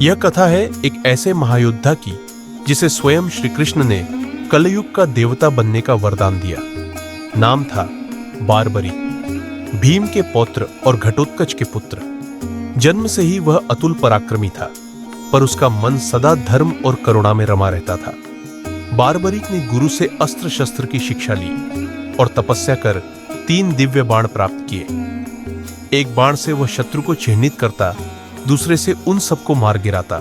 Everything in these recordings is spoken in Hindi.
यह कथा है एक ऐसे महायोद्धा की जिसे स्वयं श्री कृष्ण ने कलयुग का देवता बनने का वरदान दिया। नाम था बारबरीक, भीम के पौत्र और घटोत्कच के पुत्र। जन्म से ही वह अतुल पराक्रमी था, पर उसका मन सदा धर्म और करुणा में रमा रहता था। बारबरीक ने गुरु से अस्त्र शस्त्र की शिक्षा ली और तपस्या कर 3 दिव्य बाण प्राप्त किए। एक बाण से वह शत्रु को चिह्नित करता, दूसरे से उन सबको मार गिराता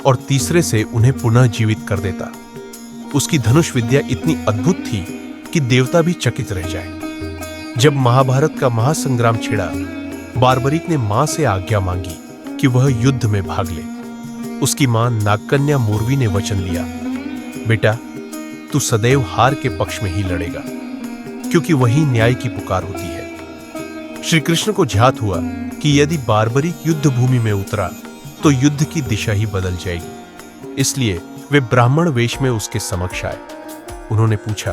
और तीसरे से उन्हें पुनः जीवित कर देता। उसकी धनुष विद्या इतनी अद्भुत थी कि देवता भी चकित रह जाए। जब महाभारत का महासंग्राम छिड़ा, बारबरीक ने मां से आज्ञा मांगी कि वह युद्ध में भाग ले। उसकी मां नागकन्या मोरवी ने वचन लिया, बेटा तू सदैव हार के पक्ष में ही लड़ेगा, क्योंकि वही न्याय की पुकार होती है। श्री कृष्ण को ध्यात हुआ कि यदि बारबरीक युद्ध भूमि में उतरा तो युद्ध की दिशा ही बदल जाएगी। इसलिए वे ब्राह्मण वेश में उसके समक्ष आए। उन्होंने पूछा,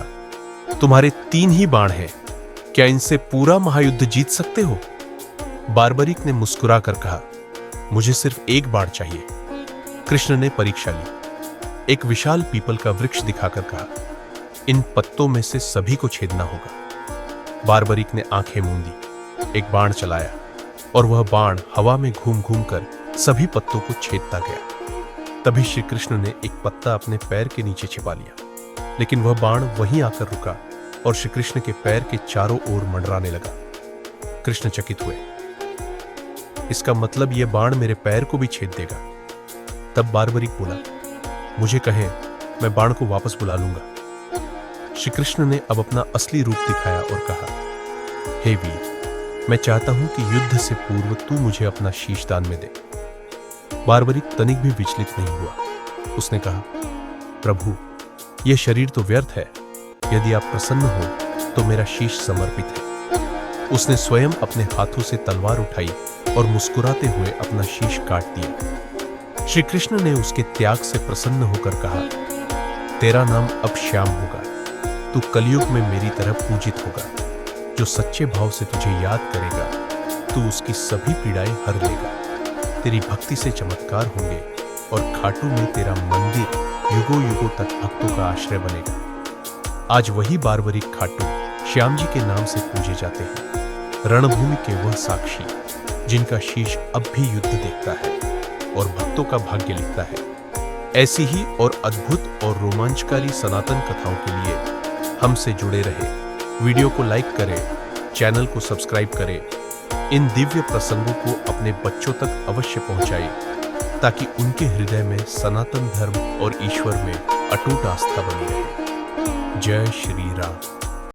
तुम्हारे 3 ही बाण हैं, क्या इनसे पूरा महायुद्ध जीत सकते हो? बारबरीक ने मुस्कुराकर कहा, मुझे सिर्फ एक बाण चाहिए। कृष्ण ने परीक्षा ली। एक विशाल पीपल का वृक्ष दिखाकर कहा, इन पत्तों में से सभी को छेदना होगा। बारबरीक ने आंखें मूंदी, एक बाण चलाया और वह बाण हवा में घूम घूम कर सभी पत्तों को छेदता गया। तभी श्री कृष्ण ने एक पत्ता अपने पैर के नीचे छिपा लिया, लेकिन वह बाण वहीं आकर रुका और श्री कृष्ण के पैर के चारों ओर मंडराने लगा। कृष्ण चकित हुए, इसका मतलब यह बाण मेरे पैर को भी छेद देगा। तब बारबरीक बोला, मुझे कहें, मैं बाण को वापस बुला लूंगा। श्री कृष्ण ने अब अपना असली रूप दिखाया और कहा, हे वीर, मैं चाहता हूं कि युद्ध से पूर्व तू मुझे अपना शीश दान में दे। बारबरीक तनिक भी विचलित नहीं हुआ। उसने कहा, प्रभु, यह शरीर तो व्यर्थ है, यदि आप प्रसन्न हो तो मेरा शीश समर्पित है। उसने स्वयं अपने हाथों से तलवार उठाई और मुस्कुराते हुए अपना शीश काट दिया। श्री कृष्ण ने उसके त्याग से प्रसन्न होकर कहा, तेरा नाम अब श्याम होगा। तू कलयुग में मेरी तरह पूजित होगा। जो सच्चे भाव से तुझे याद करेगा, तू उसकी सभी पीड़ाएं हर लेगा। तेरी भक्ति से चमत्कार होंगे और खाटू में तेरा मंदिर युगों युगों तक भक्तों का आश्रय बनेगा। आज वही बारबरीक खाटू श्याम जी के नाम से पूजे जाते हैं। रणभूमि के वह साक्षी जिनका शीश अब भी युद्ध देखता है और भक्तों का भाग्य लिखता है। ऐसी ही और अद्भुत और रोमांचकारी सनातन कथाओं के लिए हमसे जुड़े रहे। वीडियो को लाइक करें, चैनल को सब्सक्राइब करें। इन दिव्य प्रसंगों को अपने बच्चों तक अवश्य पहुंचाएं, ताकि उनके हृदय में सनातन धर्म और ईश्वर में अटूट आस्था बनी रहे। जय श्री राम।